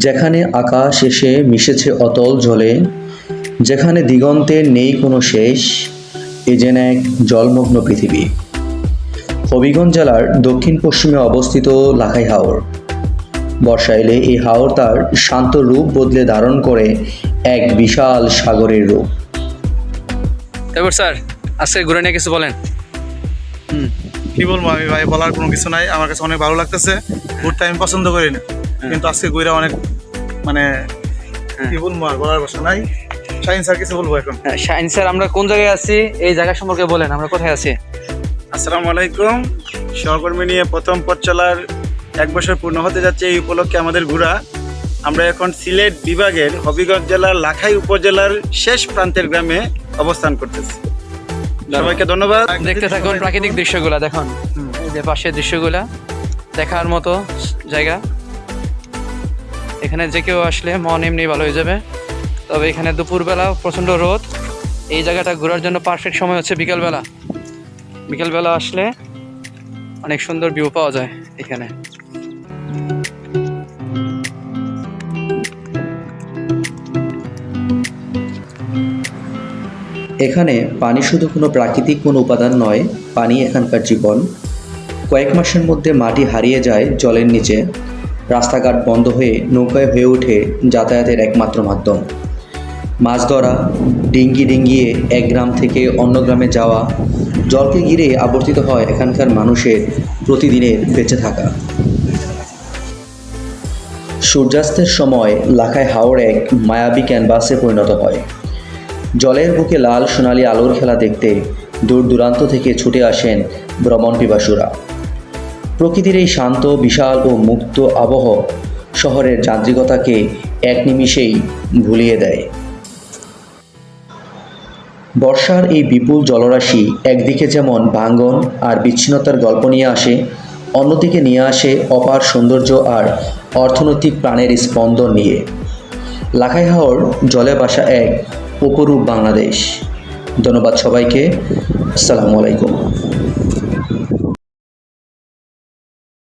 যেখানে আকাশ এসে মিশেছে অতল জলে, যেখানে দিগন্তের নেই কোনো শেষ, এ যেন এক জলমগ্ন পৃথিবী। হবিগঞ্জ জেলার দক্ষিণ পশ্চিমে অবস্থিত লাখাই হাওর। বর্ষা এলে এই হাওর তার শান্ত রূপ বদলে ধারণ করে এক বিশাল সাগরের রূপ। তারপর স্যার আজকে ঘুরে নিয়ে কিছু বলেন। কি বলবো আমি ভাই, বলার কোনো কিছু নাই। আমার কাছে অনেক ভালো লাগতেছে। ঘুরতে আমি পছন্দ করি না, কিন্তু আজকে ঘুরে অনেক মানে কি বলবো, আর বলার ভাষা নাই। শাহিন স্যার কিছু বলবো এখন। শাহিন স্যার, আমরা কোন জায়গায় আছি, এই জায়গা সম্পর্কে বলেন, আমরা কোথায় আছি? আসসালামু আলাইকুম। সহকর্মী নিয়ে প্রথম পথ চলার 1 বছর পূর্ণ হতে যাচ্ছে, এই উপলক্ষে আমাদের ঘোরা। আমরা এখন সিলেট বিভাগের হবিগঞ্জ জেলার লাখাই উপজেলার শেষ প্রান্তের গ্রামে অবস্থান করতেছি। সবাইকে ধন্যবাদ। দেখতে থাকুন প্রাকৃতিক দৃশ্যগুলা, দেখুন এই যে পাশের দৃশ্যগুলা দেখার মতো জায়গা। এখানে যে কেউ আসলে মন এমনি ভালো হয়ে যাবে। তবে এখানে দুপুরবেলা প্রচণ্ড রোদ। এই জায়গাটা ঘোরার জন্য পারফেক্ট সময় হচ্ছে বিকেলবেলা। বিকেলবেলা আসলে অনেক সুন্দর ভিউ পাওয়া যায় এখানে। এখানে পানি শুধু কোনো প্রাকৃতিক কোনো উপাদান নয়, পানি এখানকার জীবন। কয়েক মাসের মধ্যে মাটি হারিয়ে যায় জলের নিচে, রাস্তাঘাট বন্ধ হয়ে নৌকায় হয়ে ওঠে যাতায়াতের একমাত্র মাধ্যম। মাছ ধরা, ডিঙ্গি ডিঙ্গিয়ে এক গ্রাম থেকে অন্য গ্রামে যাওয়া, জলকে ঘিরে আবর্তিত হয় এখানকার মানুষের প্রতিদিনের বেঁচে থাকা। সূর্যাস্তের সময় লাখাই হাওর এক মায়াবী ক্যানভাসে পরিণত হয়। জলের বুকে লাল সোনালি আলোর খেলা দেখতে দূর দূরান্ত থেকে ছুটে আসেন ভ্রমণ পিপাসুরা। প্রকৃতির এই শান্ত, বিশাল ও মুক্ত আবহ শহরের যান্ত্রিকতাকে এক নিমিষেই ভুলিয়ে দেয়। বর্ষার এই বিপুল জলরাশি একদিকে যেমন ভাঙ্গন আর বিচ্ছিন্নতার গল্প নিয়ে আসে, অন্যদিকে নিয়ে আসে অপার সৌন্দর্য আর অর্থনৈতিক প্রাণের স্পন্দন নিয়ে। লাখাই হাওর জলে ভাসা এক অপরূপ বাংলাদেশ। ধন্যবাদ সবাইকে। আসসালামু আলাইকুম।